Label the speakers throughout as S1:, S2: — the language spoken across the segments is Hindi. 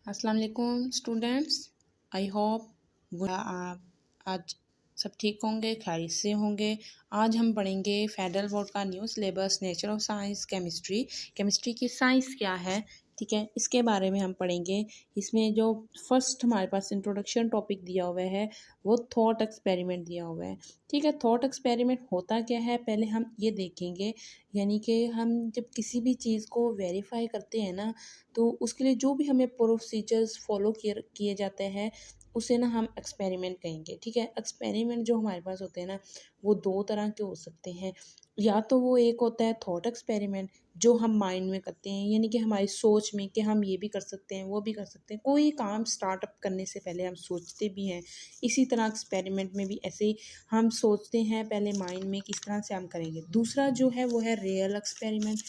S1: अस्सलाम वालेकुम स्टूडेंट्स। आई होप आप आज सब ठीक होंगे, खैरियत से होंगे। आज हम पढ़ेंगे फेडरल बोर्ड का new syllabus nature of science chemistry की साइंस क्या है, ठीक है, इसके बारे में हम पढ़ेंगे। इसमें जो फर्स्ट हमारे पास इंट्रोडक्शन टॉपिक दिया हुआ है वो थॉट एक्सपेरिमेंट दिया हुआ है, ठीक है। थॉट एक्सपेरिमेंट होता क्या है पहले हम ये देखेंगे। यानी कि हम जब किसी भी चीज़ को वेरीफाई करते हैं ना, तो उसके लिए जो भी हमें प्रोसीजर्स फॉलो किए जाते हैं उसे ना हम एक्सपेरिमेंट कहेंगे, ठीक है। एक्सपेरिमेंट जो हमारे पास होते हैं ना वो दो तरह के हो सकते हैं। या तो वो एक होता है थॉट एक्सपेरिमेंट जो हम माइंड में करते हैं, यानी कि हमारी सोच में कि हम ये भी कर सकते हैं वो भी कर सकते हैं। कोई काम स्टार्टअप करने से पहले हम सोचते भी हैं। इसी तरह एक्सपेरिमेंट में भी ऐसे ही हम सोचते हैं पहले माइंड में किस तरह से हम करेंगे। दूसरा जो है वो है रियल एक्सपेरिमेंट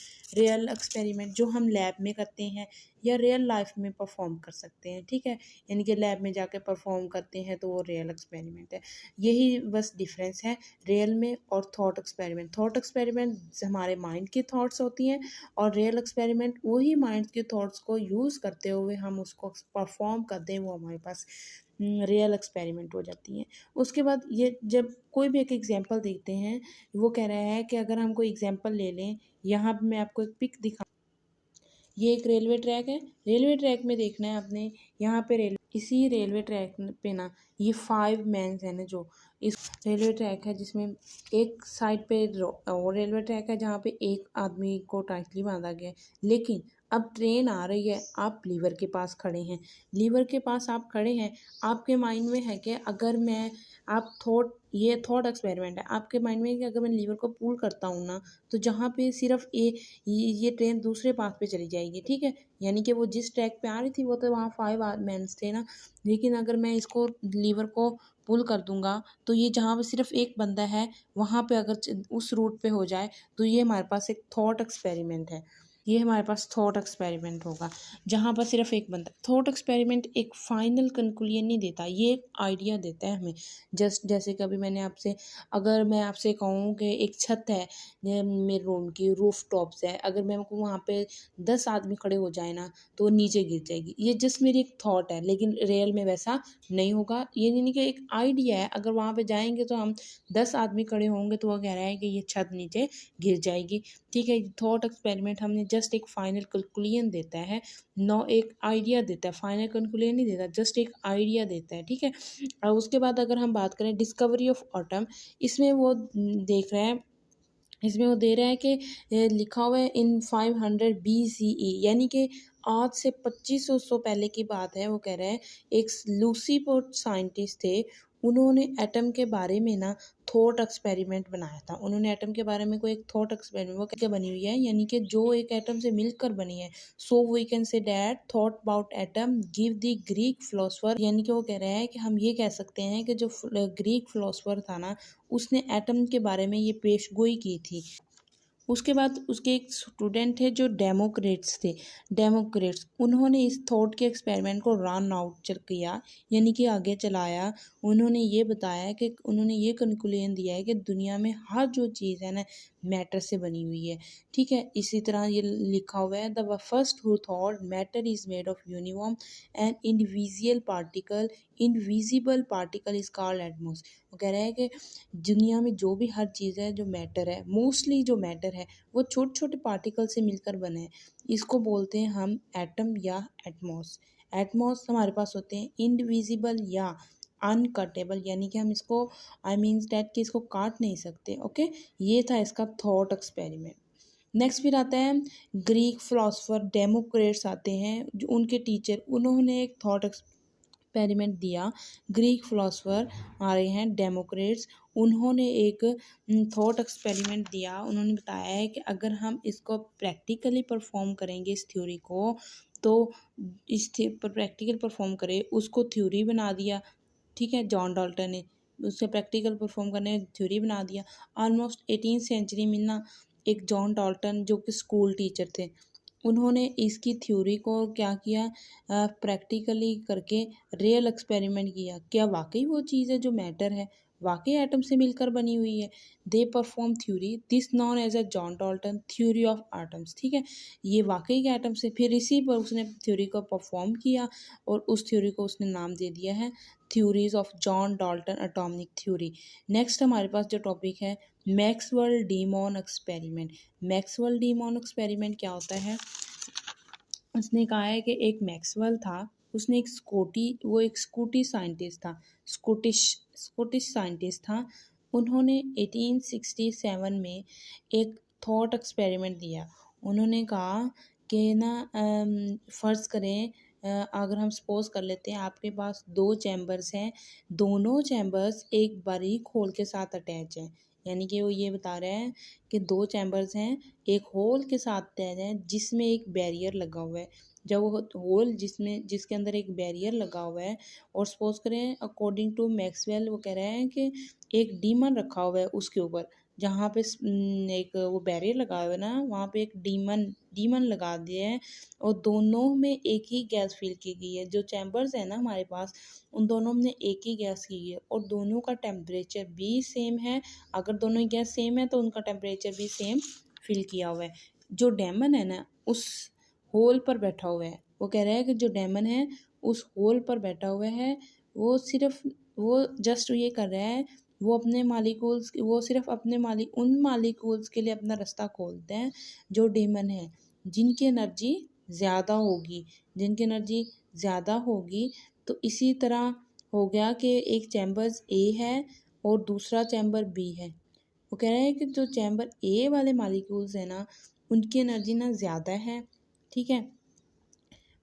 S1: जो हम लैब में करते हैं या रियल लाइफ में परफॉर्म कर सकते हैं, ठीक है। यानी कि लैब में जाके परफॉर्म करते हैं तो वो रियल एक्सपेरिमेंट है। यही बस डिफरेंस है रियल में और थॉट एक्सपेरिमेंट। थॉट एक्सपेरिमेंट हमारे माइंड की थॉट्स होती हैं और रियल एक्सपेरिमेंट वही माइंड के थॉट्स को यूज़ करते हुए हम उसको परफॉर्म करते हैं, वो हमारे पास रियल एक्सपेरिमेंट हो जाती हैं। उसके बाद ये जब कोई भी एक एग्जांपल देखते हैं, वो कह रहा है कि अगर हम कोई एग्जांपल ले लें, यहाँ पे मैं आपको एक पिक दिखा, ये एक रेलवे ट्रैक है। रेलवे ट्रैक में देखना है आपने, यहाँ पे इसी रेलवे ट्रैक पे ना ये 5 मेंस है ना, जो इस रेलवे ट्रैक है जिसमें एक साइड पे और रेलवे ट्रैक है जहाँ पे एक आदमी को टाइटली बांधा गया है। लेकिन अब ट्रेन आ रही है, आप लीवर के पास खड़े हैं, आपके माइंड में है कि अगर मैं आप ये थॉट एक्सपेरिमेंट है आपके माइंड में कि अगर मैं लीवर को पुल करता हूँ ना, तो जहाँ पे सिर्फ ये ट्रेन दूसरे पाथ पे चली जाएगी, ठीक है। यानी कि वो जिस ट्रैक पे आ रही थी वो तो वहाँ 5 मेंस थे ना, लेकिन अगर मैं इसको लीवर को पुल कर दूंगा तो ये जहाँ पे सिर्फ एक बंदा है वहाँ पे अगर उस रूट पे हो जाए तो ये हमारे पास एक थॉट एक्सपेरिमेंट है। ये हमारे पास थॉट एक्सपेरिमेंट होगा जहाँ पर सिर्फ एक बंदा। थॉट एक्सपेरिमेंट एक फाइनल कंक्लूजन नहीं देता, ये एक आइडिया देता है हमें। जैसे कभी मैंने आपसे, अगर मैं आपसे कहूँ कि एक छत है मेरे रूम की, रूफ टॉप्स है, अगर मैं वहाँ पे 10 आदमी खड़े हो जाए ना तो वो नीचे गिर जाएगी। ये जस्ट मेरी एक थॉट है, लेकिन रियल में वैसा नहीं होगा। ये नहीं कि एक आइडिया है, अगर वहाँ पे जाएंगे तो हम 10 आदमी खड़े होंगे तो वो कह रहा है कि ये छत नीचे गिर जाएगी, ठीक है। थॉट एक्सपेरिमेंट हमने जस्ट एक फाइनल कंक्लूजन देता है, नो एक आइडिया देता है, फाइनल कंक्लूजन नहीं देता, जस्ट एक आइडिया देता है, ठीक है। और उसके बाद अगर हम बात करें डिस्कवरी ऑफ एटम, इसमें वो देख रहे हैं, इसमें वो दे रहा है कि लिखा हुआ है इन 500 BCE, यानी कि आज से 2500 पहले की बात है। वो कह रहा है एक लूसी पोर्ट साइंटिस्ट थे, उन्होंने एटम के बारे में ना थॉट एक्सपेरिमेंट बनाया था। उन्होंने एटम के बारे में कोई एक थॉट एक्सपेरिमेंट, वो क्या बनी हुई है, यानी कि जो एक एटम से मिलकर बनी है। So we can say that thought about atom give the Greek philosopher, यानी कि वो कह रहा है कि हम ये कह सकते हैं कि जो ग्रीक फिलोसफर था ना उसने एटम के बारे में ये पेशगोई की थी। उसके बाद उसके एक स्टूडेंट थे जो डेमोक्रेट्स, उन्होंने इस थॉट के एक्सपेरिमेंट को रन आउट किया, यानी कि आगे चलाया। उन्होंने ये बताया कि उन्होंने ये कंक्लूजन दिया है कि दुनिया में हर जो चीज़ है ना मैटर से बनी हुई है, ठीक है। इसी तरह ये लिखा हुआ है the first who thought matter is made of uniform and invisible particle is called Atmos. वो कह रहा है कि दुनिया में जो भी हर चीज़ है जो मैटर है, मोस्टली जो मैटर है वो छोटे छोटे पार्टिकल से मिलकर बने हैं, इसको बोलते हैं हम एटम या एटमॉस। एटमॉस हमारे पास होते हैं इनविजिबल या अनकटेबल, यानी कि हम इसको आई मीन्स डैट कि इसको काट नहीं सकते, ओके। ये था इसका थॉट एक्सपेरिमेंट। नेक्स्ट फिर आता है ग्रीक फिलोसफर डेमोक्रेट्स आते हैं, जो उनके टीचर, उन्होंने एक थॉट एक्सपेरिमेंट दिया। ग्रीक फिलोसफर आ रहे हैं डेमोक्रेट्स, उन्होंने एक थॉट एक्सपेरिमेंट दिया। उन्होंने बताया है कि अगर हम इसको प्रैक्टिकली परफॉर्म करेंगे इस थ्योरी को, तो इस पर प्रैक्टिकल परफॉर्म करें, उसको थ्योरी बना दिया, ठीक है। जॉन डाल्टन ने उससे प्रैक्टिकल परफॉर्म करने थ्योरी बना दिया। ऑलमोस्ट 18th सेंचुरी में ना एक जॉन डाल्टन जो कि स्कूल टीचर थे, उन्होंने इसकी थ्योरी को क्या किया, प्रैक्टिकली करके रियल एक्सपेरिमेंट किया, क्या वाकई वो चीज़ है जो मैटर है। वाकई एटम से मिलकर बनी हुई है। They perform theory this known as a John Dalton theory of atoms, ठीक है। ये वाकई के एटम से, फिर इसी पर उसने थ्योरी को परफॉर्म किया और उस थ्योरी को उसने नाम दे दिया है theories of John Dalton atomic theory. Next हमारे पास जो टॉपिक है Maxwell demon experiment. Maxwell demon experiment क्या होता है? उसने कहा है कि एक मैक्सवेल था, उसने एक स्कूटी साइंटिस्ट था, स्कॉटिश स्कॉटिश साइंटिस्ट था। उन्होंने 1867 में एक थॉट एक्सपेरिमेंट दिया। उन्होंने कहा कि ना फ़र्ज़ करें, अगर हम सपोज कर लेते हैं आपके पास दो चैम्बर्स हैं, दोनों चैम्बर्स एक बारीक होल के साथ अटैच हैं। यानी कि वो ये बता रहे हैं कि दो चैम्बर्स हैं, एक होल के साथ अटैच है जिसमें एक बैरियर लगा हुआ है। जब वो होल जिसके अंदर एक बैरियर लगा हुआ है, और सपोज करें अकॉर्डिंग टू मैक्सवेल वो कह रहे हैं कि एक डीमन रखा हुआ है उसके ऊपर, जहाँ पे एक वो बैरियर लगा हुआ है ना, वहाँ पे एक डीमन डीमन लगा दिए हैं और दोनों में एक ही गैस फिल की गई है। जो चैम्बर्स है ना हमारे पास, उन दोनों में एक ही गैस की है और दोनों का टेम्परेचर भी सेम है। अगर दोनों ही गैस सेम है तो उनका टेम्परेचर भी सेम फिल किया हुआ है। जो डेमन है ना उस होल पर बैठा हुआ है, वो कह रहा है कि जो डेमन है उस होल पर बैठा हुआ है, वो सिर्फ वो जस्ट ये कर रहा है, वो सिर्फ अपने उन मालिकूल्स के लिए अपना रास्ता खोलते हैं जो डेमन है, जिनकी एनर्जी ज़्यादा होगी, जिनकी एनर्जी ज़्यादा होगी। तो इसी तरह हो गया कि एक चैम्बर्स ए है और दूसरा चैम्बर बी है। वो कह रहे हैं कि जो चैम्बर ए वाले मालिक्यूल्स हैं ना, उनकी एनर्जी ना ज़्यादा है, ठीक है।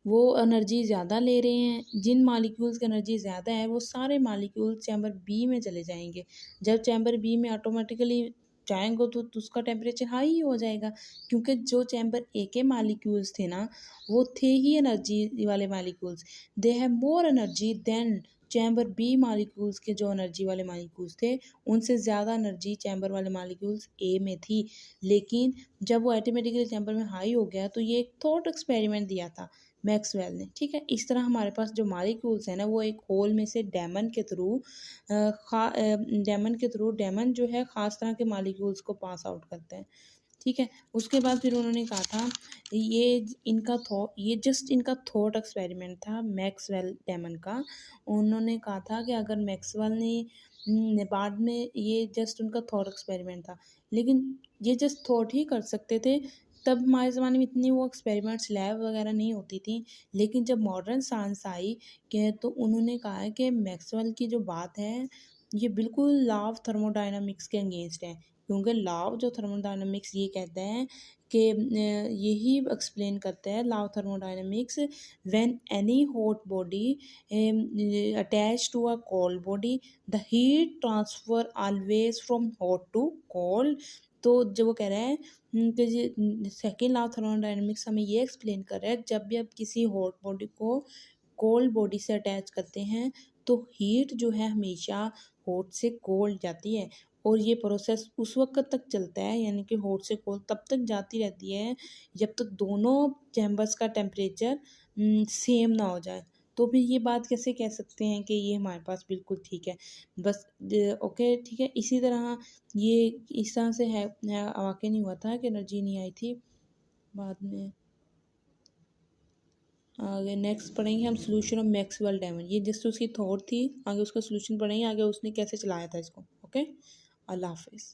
S1: वो एनर्जी ज़्यादा ले रहे हैं। जिन मालिक्यूल्स की एनर्जी ज़्यादा है वो सारे मालिक्यूल्स चैम्बर बी में चले जाएंगे। जब चैम्बर बी में ऑटोमेटिकली जाएंगे तो उसका टेम्परेचर हाई ही हो जाएगा, क्योंकि जो चैम्बर ए के मालिक्यूल्स थे ना, वो थे ही एनर्जी वाले molecules. They have more energy than chamber B molecules के जो एनर्जी वाले मालिक्यूल्स थे, उनसे ज़्यादा एनर्जी चैम्बर वाले मालिक्यूल्स ए में थी। लेकिन जब वो ऑटोमेटिकली चैम्बर में हाई हो गया तो ये एक थॉट एक्सपेरिमेंट दिया था मैक्सवेल ने, ठीक है। इस तरह हमारे पास जो मालिक्यूल्स है ना, वो एक होल में से डेमन जो है ख़ास तरह के मालिक्यूल्स को पास आउट करते हैं, ठीक है। उसके बाद फिर उन्होंने कहा था ये जस्ट इनका थॉट एक्सपेरिमेंट था मैक्सवेल डेमन का। उन्होंने कहा था कि अगर मैक्सवेल ने बाद में, ये जस्ट उनका थॉट एक्सपेरिमेंट था, लेकिन ये जस्ट थॉट ही कर सकते थे। तब हमारे ज़माने में इतनी वो एक्सपेरिमेंट्स लैब वगैरह नहीं होती थी। लेकिन जब मॉडर्न साइंस आई के तो उन्होंने कहा है कि मैक्सवेल की जो बात है ये बिल्कुल लॉ ऑफ थर्मोडायनामिक्स के अगेंस्ट है, क्योंकि लॉ ऑफ जो थर्मोडायनामिक्स ये कहते हैं कि यही एक्सप्लेन करता है law of thermodynamics, when any hot body attach to a cold body the heat transfer always from hot to cold. तो जो वो कह रहे हैं कि सेकेंड लॉ ऑफ थर्मोडायनामिक्स हमें ये एक्सप्लेन कर रहा है, जब भी आप किसी हॉट बॉडी को कोल्ड बॉडी से अटैच करते हैं तो हीट जो है हमेशा हॉट से कोल्ड जाती है, और ये प्रोसेस उस वक्त तक चलता है, यानी कि हॉट से कोल्ड तब तक जाती रहती है जब तक दोनों चैम्बर्स का टेम्परेचर सेम ना हो जाए। तो फिर ये बात कैसे कह सकते हैं कि ये हमारे पास बिल्कुल ठीक है? बस ओके, ठीक है। इसी तरह ये इस तरह से है वाकई नहीं हुआ था कि एनर्जी नहीं आई थी बाद में। आगे नेक्स्ट पढ़ेंगे हम सोल्यूशन ऑफ मैक्सवेल डायमंड। ये जस्ट उसकी थॉट थी, आगे उसका सोल्यूशन पढ़ेंगे, आगे उसने कैसे चलाया था इसको। ओके, अल्लाह हाफिज़।